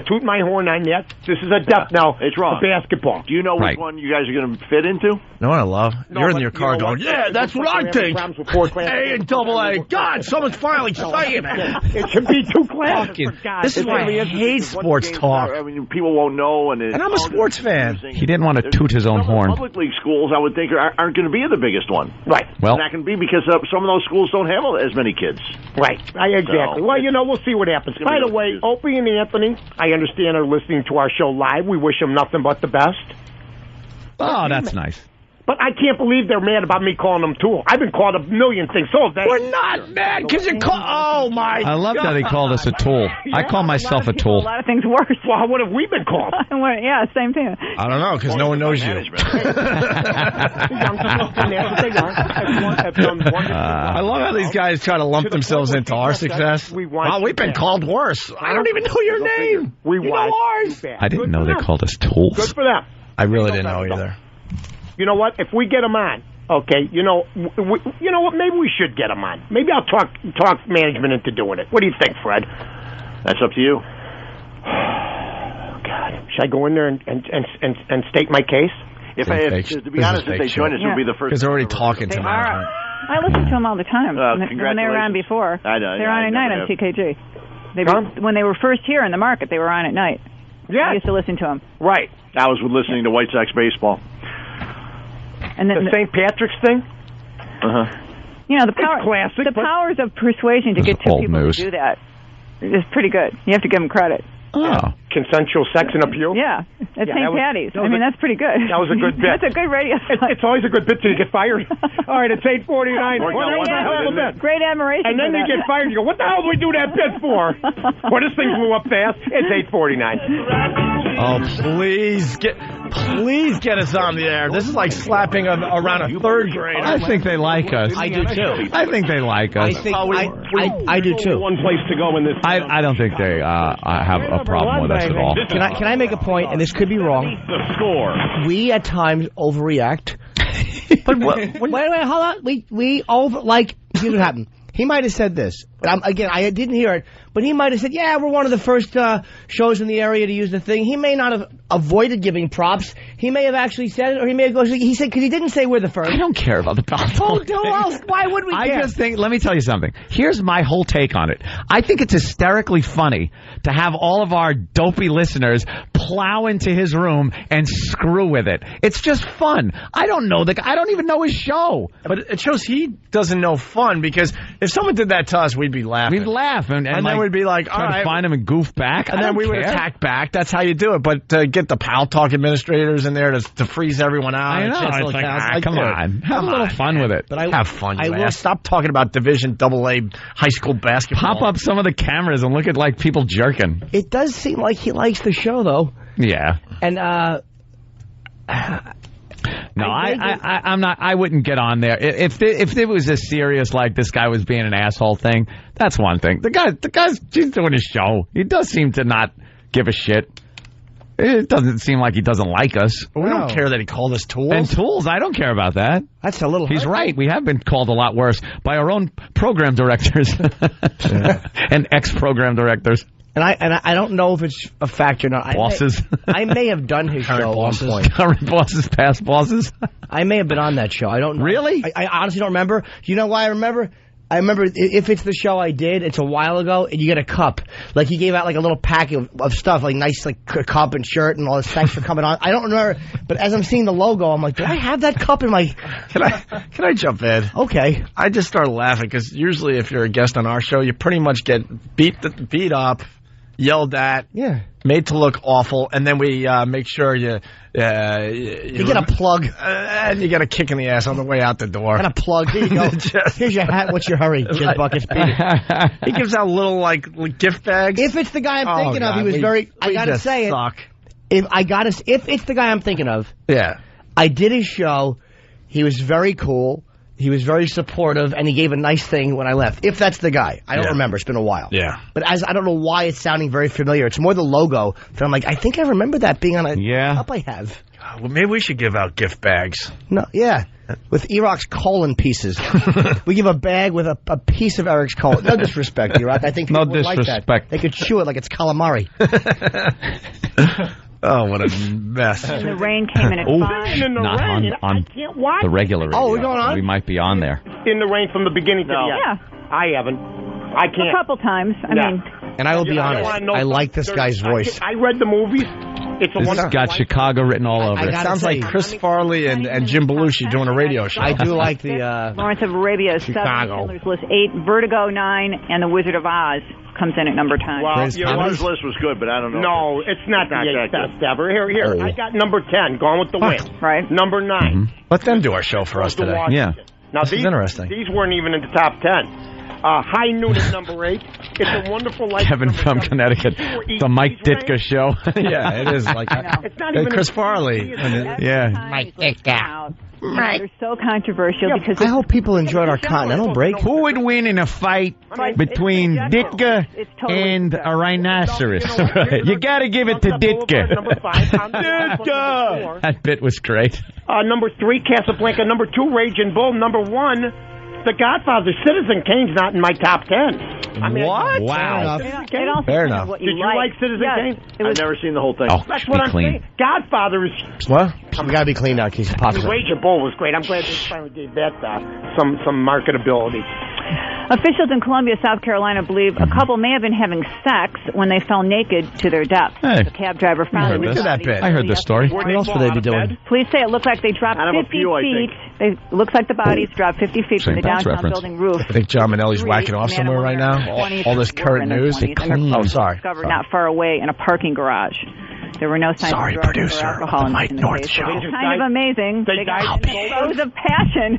toot my horn on that. This is a depth now
it's wrong.
for basketball.
Do you know which one you guys are going to fit into?
No, I love. You're in your car going, that's what I think. A and AA. God, someone's finally saying it.
It should be 2 classes.
This is why I hate sports talk.
I mean, people won't know. And
I'm a sports fan.
He didn't want to toot his own horn.
Public league schools, I would think, aren't going to be the biggest one.
Right.
Well,
and that can be because some of those schools don't have as many kids.
Right. Exactly. Well, we'll see what happens. By the way, Opie and Anthony, I understand are listening to our show live. We wish them nothing but the best.
Oh, that's nice.
But I can't believe they're mad about me calling them tool. I've been called a million things. So
we're not mad because you call. Oh my!
I love that he called us a tool. I call myself a tool.
A lot of things worse.
Well, what have we been called?
Yeah, same thing.
I don't know because no one knows you. I love how these guys try to lump themselves into our success. We've been called worse. I don't even know your name. You know ours.
I didn't know they called us tools.
Good for them.
I really didn't know either.
You know what? If we get them on, okay, you know what? Maybe we should get them on. Maybe I'll talk management into doing it. What do you think, Fred?
That's up to you.
God, should I go in there and state my case?
To be honest, if they join us, it would be the first.
Because they're already talking to management.
I listen to them all the time when they were on before.
I know.
They're on at night on CKG. When they were first here in the market, they were on at night.
Yeah,
I used to listen to them.
Right.
I was listening to White Sox baseball.
And then
the St. Patrick's thing.
The powers of persuasion to get two people to do that is pretty good. You have to give them credit.
Oh.
Consensual sex and appeal?
Yeah. At St. Patty's. That's pretty good.
That was a good bit.
That's a good radio.
It's always a good bit till you get fired. All right, it's 8:49.
Great admiration.
And then you get fired. You go, what the hell did we do that bit for? Well, this thing blew up fast. It's 8:49.
Oh, please get us on the air. This is like slapping around a third grader.
I think they like us.
I do too.
I think they like us.
I do too.
One place to go in this.
I don't think they have a problem with us at all.
Can I make a point? And this could be wrong.
The score.
We at times overreact. But wait, hold on. We here's what happened. He might have said this. But I didn't hear it. But he might have said, yeah, we're one of the first shows in the area to use the thing. He may not have avoided giving props. He may have actually said it, or he may have gone, he said, because he didn't say we're the first.
I don't care about the props.
Oh, why would we care?
I just think, let me tell you something. Here's my whole take on it. I think it's hysterically funny to have all of our dopey listeners plow into his room and screw with it. It's just fun. I don't even know his show.
But it shows he doesn't know fun, because if someone did that to us, we'd be laughing.
We'd laugh. And
then we'd be like, all right.
Try to find him and goof back.
And then we would attack back. That's how you do it. But to get the Pal Talk administrators in there to freeze everyone out.
I know. It's like, come on. Have a little fun with it.
But have fun, you ass. Stop talking about Division AA high school basketball.
Pop up some of the cameras and look at people jerking.
It does seem like he likes the show, though.
Yeah.
And,
no, I'm not. I wouldn't get on there. If it was as serious like this guy was being an asshole thing, that's one thing. The guy's he's doing his show. He does seem to not give a shit. It doesn't seem like he doesn't like us.
But we don't care that he called us tools.
And tools, I don't care about that.
That's a little.
He's right. We have been called a lot worse by our own program directors and ex-program directors.
And I don't know if it's a fact or not.
Bosses.
I may have done his show at one point.
Current bosses, past bosses.
I may have been on that show. I don't know.
Really?
I honestly don't remember. You know why I remember? I remember if it's the show I did, it's a while ago, and you get a cup. Like, he gave out, like, a little pack of stuff, like, nice, like, cup and shirt and all this. Thanks for coming on. I don't remember, but as I'm seeing the logo, I'm like, do I have that cup in my...
Can I jump in?
Okay.
I just started laughing, because usually if you're a guest on our show, you pretty much get beat up, yelled at, made to look awful, and then we make sure you
get a plug.
And you get a kick in the ass on the way out the door.
And a plug. Here you go. Here's your hat. What's your hurry? Jizz buckets.
He gives out little, like gift bags.
If it's the guy I'm thinking of, he was very... I gotta say
suck.
If it's the guy I'm thinking of,
yeah,
I did his show. He was very cool. He was very supportive, and he gave a nice thing when I left. If that's the guy. I don't remember. It's been a while.
Yeah.
But I don't know why it's sounding very familiar. It's more the logo. But I'm like, I think I remember that being on a cup I have.
Well, maybe we should give out gift bags.
No, yeah. With Eroc's colon pieces. We give a bag with a piece of Eric's colon. No disrespect, Eroc. I think people would like that. They could chew it like it's calamari.
Oh, what a mess.
And the rain came in at 5.
Not on the regular radio.
Oh, we're going on?
We might be on there.
In the rain from the beginning to the end.
Yeah.
I haven't. I can't.
A couple times. I mean...
And I will be honest, I like this guy's voice.
I read the movies. It's a
This has got Chicago written all over it.
Sounds like Chris Farley and Jim Belushi doing a radio show.
I do like the...
Lawrence of Arabia is 7, Schindler's List 8, Vertigo 9, and The Wizard of Oz comes in at number 10.
Well, your list was good, but I don't know.
No, it's not the 8th best ever. Here, I got number 10, Gone with the Wind.
Right.
Number 9.
Let them do our show for us today.
Yeah.
Now,
this is interesting.
These weren't even in the top 10. High Noon at number 8. It's a Wonderful Life.
Kevin from Connecticut. The Mike Ditka show.
Yeah, it is. Like
it's not even
Chris Farley.
Mike Ditka. They're so controversial because
I hope people enjoyed our Continental break.
Who would win in a fight between Ditka and a rhinoceros? You got to give it to Ditka.
Ditka!
That bit was great.
Number 3, Casablanca. Number 2, Raging Bull. Number 1, The Godfather. Citizen Kane's not in my top 10. I mean,
what?
Wow.
Fair enough.
Did you like Citizen Kane?
I've never seen the whole thing.
Oh,
That's what I'm saying. Godfather is...
What?
We got to be clean now, Keith.
Raging Bull was great. I'm glad they finally gave that some marketability.
Officials in Columbia, South Carolina, believe a couple may have been having sex when they fell naked to their deaths.
Hey.
The cab driver found
Look at that bit.
I heard this story.
What else would they be doing?
Police say it looked like they dropped 50 feet. It looks like the bodies dropped 50 feet from the downtown building roof.
I think John Manelli's whacking off somewhere right now. All this current news. Oh, sorry.
Discovered not far away in a parking garage. There were no signs of drugs or alcohol in the face. It was kind of amazing. They died in throes of passion.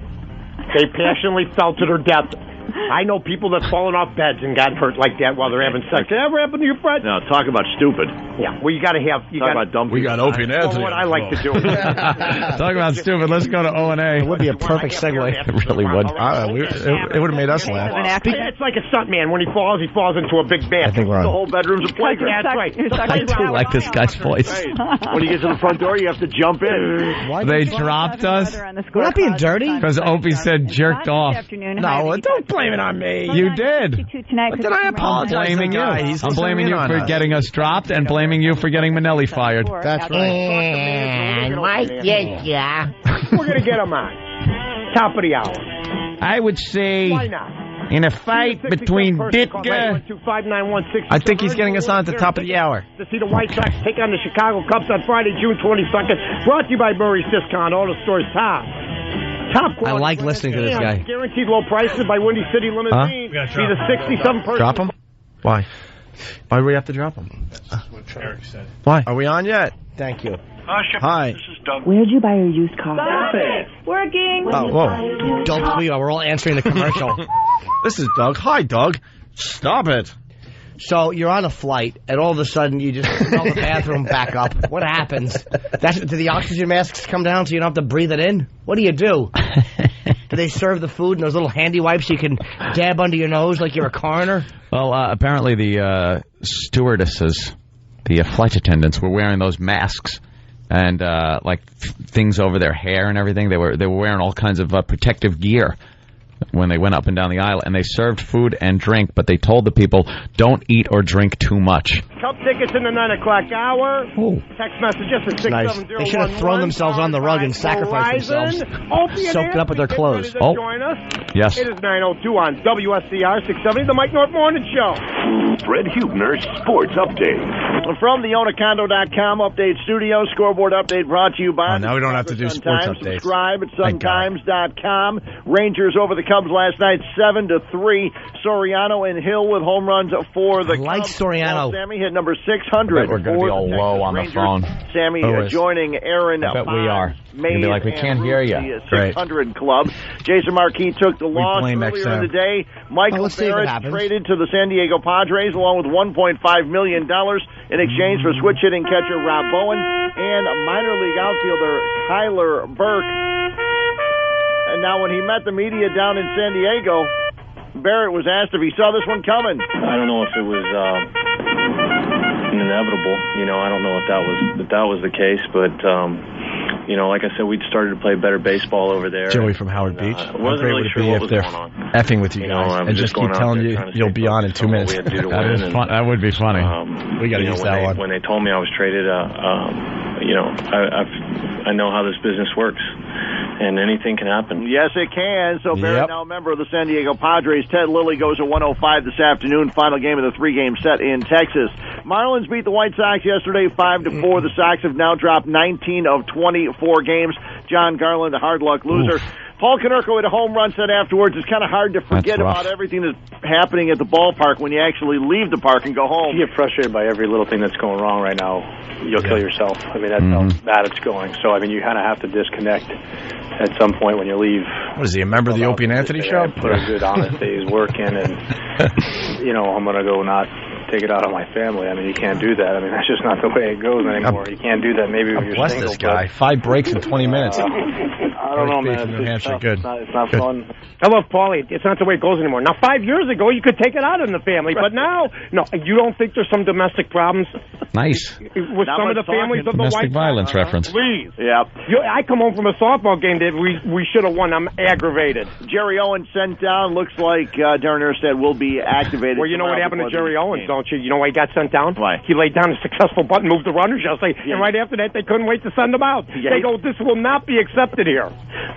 They passionately fell to their death. I know people that fallen off beds and got hurt like that while they're having sex. Did that ever happen to your friend?
No, talk about stupid.
Yeah, well, you got to have...
Talk about dumb.
We got Opie and Anthony.
What I like to do.
Talk about stupid. Let's go to O&A.
It would be a perfect segue.
It really would.
It would have made us laugh.
It's like a stuntman. When he falls into a big
I
bath.
think we're on.
The whole bedroom's a playground.
That's right.
I do like this guy's voice.
Hey, when you get to the front door, you have to jump in.
They dropped us
We're not being dirty.
because Opie said jerked off.
No, don't blame it on me.
You did.
Did I apologize?
I'm blaming you. I'm blaming you for getting us dropped and blaming you for getting Manelli fired.
That's right.
We're going to get him on. Top of the hour.
I would say
Why not?
in a fight between Ditka...
I think he's getting us on at the top of the hour.
To see the White Sox take on the Chicago Cubs on Friday, June 22nd. Brought to you by Murray's Discount Auto Stores. Top
I like listening to this guy.
Guaranteed low prices by Windy City Limousine. He's a 67-person.
Drop him? Why? Why do we have to drop him?
That's what Eric said.
Why? Are we on yet?
Thank you.
Hi.
This is Doug.
Where'd you buy your used car? Stop it! Working!
Oh, whoa.
Don't we are. We're all answering the commercial.
This is Doug. Hi, Doug. Stop it.
So you're on a flight, and all of a sudden you just smell the bathroom back up. What happens? Do the oxygen masks come down so you don't have to breathe it in? What do you do? Do they serve the food in those little handy wipes you can dab under your nose like you're a coroner?
Well, apparently the stewardesses, the flight attendants were wearing those masks and like things over their hair and everything. They were wearing all kinds of protective gear when they went up and down the aisle, and they served food and drink, but they told the people, don't eat or drink too much.
Cup tickets in the 9 o'clock hour.
Ooh.
Text messages to 67011.
Nice. They should have thrown themselves on the rug and sacrificed themselves. Soaked up with their clothes.
Oh, join us.
Yes.
It is 9:02 on WSCR 670, the Mike North Morning Show.
Fred Huebner Sports Update.
From the OnaCondo.com update studio, scoreboard update brought to you by...
now we don't have to do sports updates.
Subscribe at suntimes.com. Rangers over the Cubs last night, 7-3. Soriano and Hill with home runs for the Cubs.
Like Soriano.
Sammy hit number 600.
We're going to be all low on the phone.
Sammy joining Aaron.
I bet we are. You'll be like, we can't hear you.
The 600 club. Jason Marquis took the loss earlier in the day. Michael Barrett traded to the San Diego Padres along with $1.5 million in exchange for switch hitting catcher Rob Bowen and minor league outfielder Kyler Burke. And now when he met the media down in San Diego, Barrett was asked if he saw this one coming.
I don't know if it was inevitable. I don't know if that was the case, but like I said, we'd started to play better baseball over there.
Joey from Howard Beach.
Wasn't really sure what was going on.
Effing with you guys and just keep telling you you'll be on in 2 minutes.
That would be funny.
We got to use that one.
When they told me I was traded, I know how this business works. And anything can happen.
Yes, it can. So Barrett, now a member of the San Diego Padres. Ted Lilly goes at 105 this afternoon. Final game of the 3-game set in Texas. Marlins beat the White Sox yesterday 5-4. The Sox have now dropped 19 of 24 games. John Garland, a hard luck loser. Oof. Paul Konerko had a home run said afterwards, it's kind of hard to forget about everything that's happening at the ballpark when you actually leave the park and go home.
If you get frustrated by every little thing that's going wrong right now, you'll kill yourself. I mean, that's how bad it's going. So, I mean, you kind of have to disconnect at some point when you leave.
What is he, a member of the Opie and Anthony show?
Put a good, honest day's work in, and, I'm going to go not take it out on my family. I mean, you can't do that. I mean, that's just not the way it goes anymore. You can't do that maybe when you're
bless
single.
This guy. 5 breaks in 20 minutes.
I don't know, man.
New Hampshire. Good.
It's not fun.
I love Paulie. It's not the way it goes anymore. Now, 5 years ago, you could take it out on the family, but now, no. You don't think there's some domestic problems?
Nice.
With some of the families of the
domestic
White
violence reference.
Please.
Yeah.
I come home from a softball game that we should have won. I'm aggravated.
Jerry Owens sent down. Looks like Darren Erstad will be activated.
Well, you know what happened to Jerry Owens, don't you? You know why he got sent down?
Why?
He laid down a successful bunt, moved the runners yesterday, and right after that, they couldn't wait to send him out. Yeah. They go, this will not be accepted here.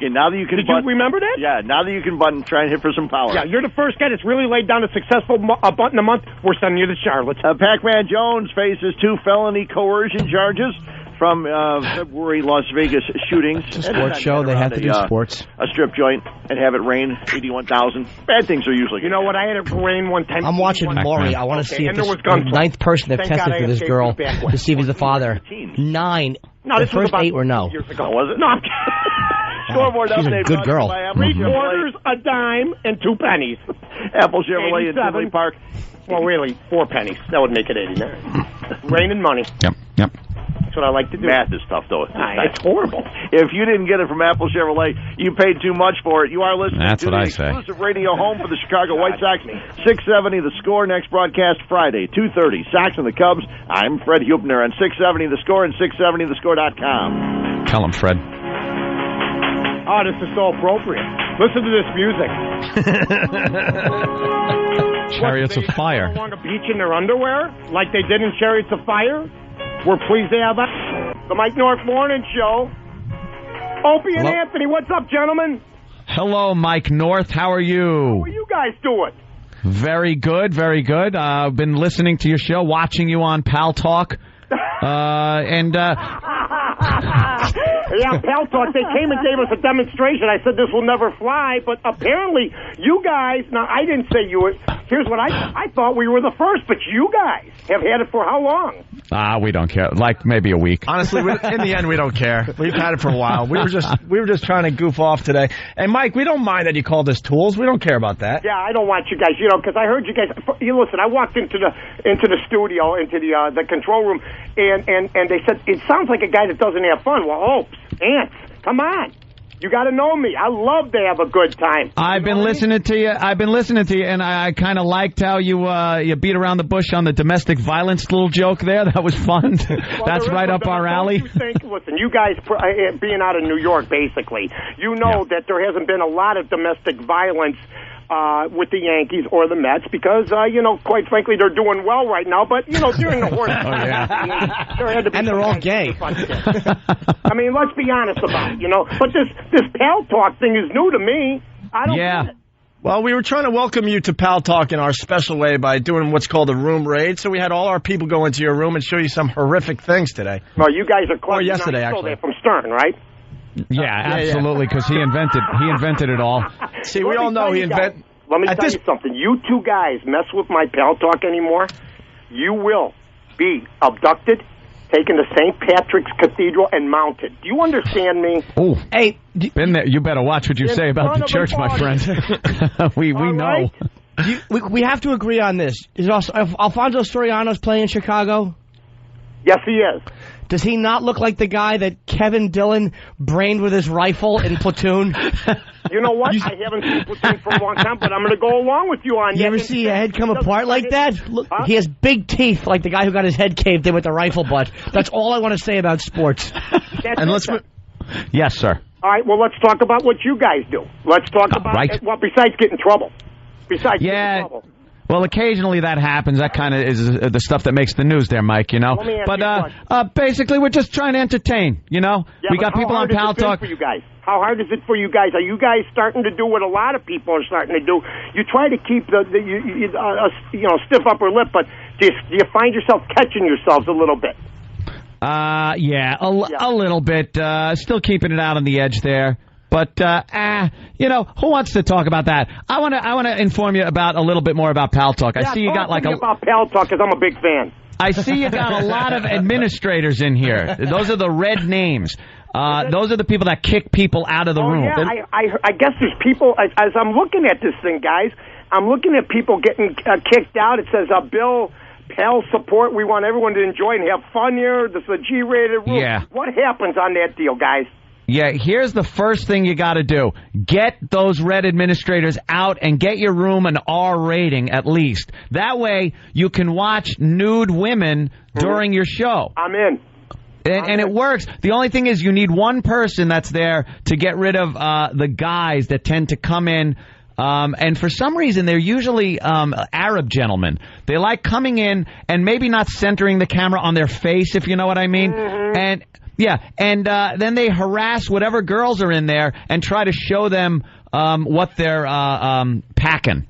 Yeah, now that you can
Did you remember that?
Yeah, now that you can bunt and try and hit for some power.
Yeah, you're the first guy that's really laid down a successful bunt in a month. We're sending you to Charlotte.
Pac-Man Jones faces 2 felony coercion charges from February Las Vegas shootings.
It's a sports show. They have to do sports.
A strip joint and have it rain 81,000. Bad things are usually.
You know what? I had it rain one time.
I'm watching Maury. I want to see if this ninth person that tested for this girl to see if he's the father. 9.
No,
the first 8 were no.
Was it?
No,
Scoreboard
She's
update.
a good girl.
3 quarters, a dime, and 2 pennies.
Apple Chevrolet in Tinley Park.
Well, really, 4 pennies. That would make it 89. Rain and money.
Yep.
That's what I like to do.
Math is tough, though.
It's horrible.
If you didn't get it from Apple Chevrolet, you paid too much for it. You are listening
to
the exclusive radio home for the Chicago White Sox. 670 The Score. Next broadcast Friday, 2:30. Sox and the Cubs. I'm Fred Huebner on 670 The Score and 670thescore.com.
Tell him, Fred.
Oh, this is so appropriate. Listen to this music.
Chariots of Fire.
Along a beach in their underwear, like they did in Chariots of Fire. We're pleased to have the Mike North Morning Show. Opie and Anthony, what's up, gentlemen?
Hello, Mike North. How are you?
How are you guys doing?
Very good, very good. I've been listening to your show, watching you on Pal Talk.
Yeah, Pal Talk, they came and gave us a demonstration. I said this will never fly, but apparently you guys, now I didn't say you were, here's what I thought we were the first, but you guys have had it for how long?
We don't care. Like maybe a week.
Honestly, in the end, we don't care. We've had it for a while. We were just trying to goof off today. And Mike, we don't mind that you called us tools. We don't care about that.
Yeah, I don't want you guys, because I heard you guys. You listen, I walked into the studio, into the control room, and they said it sounds like a guy that doesn't have fun. Well, ants, come on. You got to know me. I love to have a good time.
I've been listening to you. And I kind of liked how you beat around the bush on the domestic violence little joke there. That was fun.
Well,
that's right up our alley.
Listen, you guys being out of New York, basically, you know that there hasn't been a lot of domestic violence with the Yankees or the Mets because, quite frankly, they're doing well right now. But, during the horse
and they're all gay.
I mean, let's be honest about it, But this Pal Talk thing is new to me. I don't get it.
Well, we were trying to welcome you to Pal Talk in our special way by doing what's called a room raid. So we had all our people go into your room and show you some horrific things today.
Well, you guys are close.
Or yesterday,
you
actually.
That from Stern, right?
Yeah, absolutely, because he invented it all.
See, we all know he invented...
Let me tell you something. You two guys mess with my Pal Talk anymore, you will be abducted, taken to St. Patrick's Cathedral, and mounted. Do you understand me?
Oh, hey, been there. You better watch what you say about the church, my friend. we know.
We have to agree on this. Is Alfonso Soriano's playing in Chicago?
Yes, he is.
Does he not look like the guy that Kevin Dillon brained with his rifle in Platoon?
You know what? I haven't seen Platoon for a long time, but I'm going to go along with you on that.
You ever see a head come apart like that? Look, he has big teeth like the guy who got his head caved in with the rifle butt. That's all I want to say about sports.
Yes, sir.
All right, well, let's talk about what you guys do. Let's talk about, besides getting in trouble. Getting in trouble.
Well, occasionally that happens. That kind of is the stuff that makes the news there, Mike, But basically, we're just trying to entertain,
Yeah,
we got people on Pal Talk.
For you guys? How hard is it for you guys? Are you guys starting to do what a lot of people are starting to do? You try to keep stiff upper lip, but do you find yourself catching yourselves a little bit?
A little bit. Still keeping it out on the edge there. But, who wants to talk about that? I want to inform you about a little bit more about Pal Talk. I see you got
about Pal Talk because I'm a big fan.
I see you got a lot of administrators in here. Those are the red names. Those are the people that kick people out of the room.
Yeah, I guess there's people, as I'm looking at this thing, guys, I'm looking at people getting kicked out. It says, Bill, Pal support. We want everyone to enjoy and have fun here. This is a G-rated room.
Yeah.
What happens on that deal, guys?
Yeah, here's the first thing you got to do. Get those red administrators out and get your room an R rating at least. That way you can watch nude women during your show.
I'm in.
And it works. The only thing is you need one person that's there to get rid of the guys that tend to come in. And for some reason, they're usually Arab gentlemen. They like coming in and maybe not centering the camera on their face, if you know what I mean. And... yeah, and then they harass whatever girls are in there and try to show them what they're packing.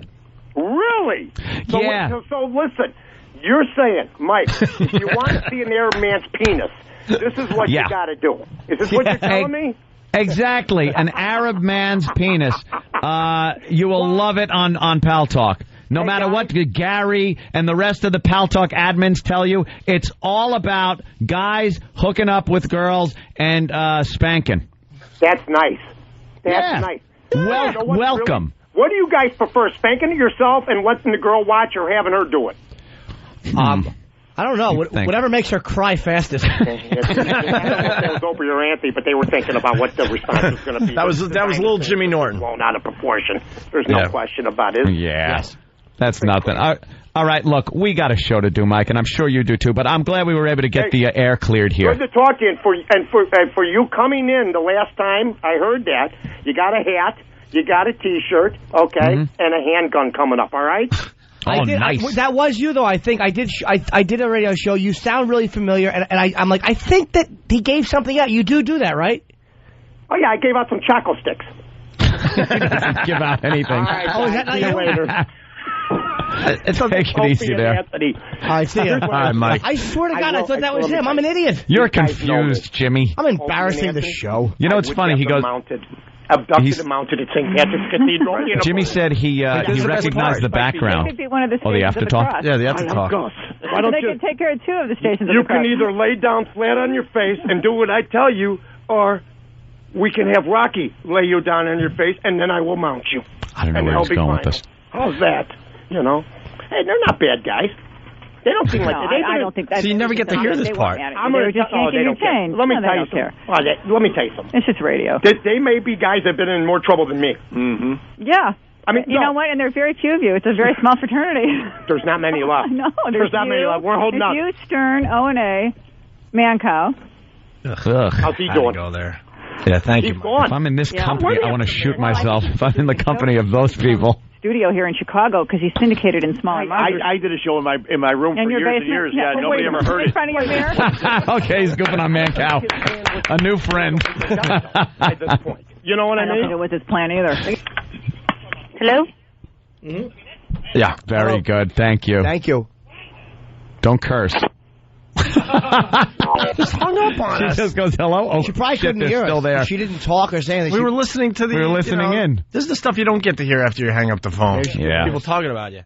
Really?
Yeah.
So listen, you're saying, Mike, if you want to see an Arab man's penis, this is what you got to do. Is this what you're telling me?
Exactly. An Arab man's penis. You will love it on Pal Talk. No matter what Gary and the rest of the Pal Talk admins tell you, it's all about guys hooking up with girls and spanking.
That's nice. That's nice.
Welcome.
Really, what do you guys prefer, spanking it yourself and letting the girl watch or having her do it?
I don't know. Whatever makes her cry fastest.
I don't know if that was Opie or Anthony, but they were thinking about what the response was going to be.
That was little Jimmy Norton.
Blown out of proportion. There's no question about it.
Yes. That's nothing. All right, look, we got a show to do, Mike, and I'm sure you do too. But I'm glad we were able to get the air cleared here.
Good to talk to you, and for you coming in the last time, I heard that you got a hat, you got a T-shirt, and a handgun coming up. All right.
Nice.
That was you, though. I think I did a radio show. You sound really familiar, and I'm like, I think that he gave something out. You do that, right?
Oh yeah, I gave out some chocolate sticks.
Give out anything.
All right,
is that not you?
Later.
Take it easy there.
I see you.
All right, Mike.
I swear to God, I thought that was him. I'm an idiot.
You're confused, Jimmy.
I'm embarrassing the show.
You know, it's funny. He goes...
Abducted and mounted at St. Patrick's Cathedral.
Jimmy said he recognized the background.
It could be one of the
the
stations of the
aftertalk?
cross.
Yeah, the aftertalk.
Why don't
they
you...
could take care of two of the stations of
You
the cross.
can either lay down flat on your face and do what I tell you, or we can have Rocky lay you down on your face, and then I will mount you.
I don't know where he's going with this.
How's that? Hey, they're not bad guys. They don't seem like that.
I don't think that's...
So you never get to hear this part.
I'm going to
just
they don't care. Let me tell you something. Let me tell you something.
It's just radio.
They may be guys that have been in more trouble than me.
Mm-hmm.
Yeah.
I mean,
you know what? And there are very few of you. It's a very small fraternity.
There's not many left.
No,
there's not many left. We're holding on.
You, Stern, O&A, Mancow.
How's he doing?
Go there. Yeah, thank you.
If I'm in this company, I want to shoot myself. If I'm in the company of those people.
Studio here in Chicago because he's syndicated in smaller markets.
I did a show in my room for years and years. Yeah, nobody ever heard it.
In front of your mirror?
Okay, he's goofing on Mancow. A new friend.
At this point. You know what I mean?
I don't think it was his plan either. Hello?
Mm-hmm.
Yeah, very good. Thank you.
Thank you.
Don't curse.
Just hung up on us.
She just goes, hello? Oh,
she probably couldn't hear
still
us.
There.
She didn't talk or say anything.
We were listening to the...
We were listening in.
This is the stuff you don't get to hear after you hang up the phone.
Yeah.
People talking about you.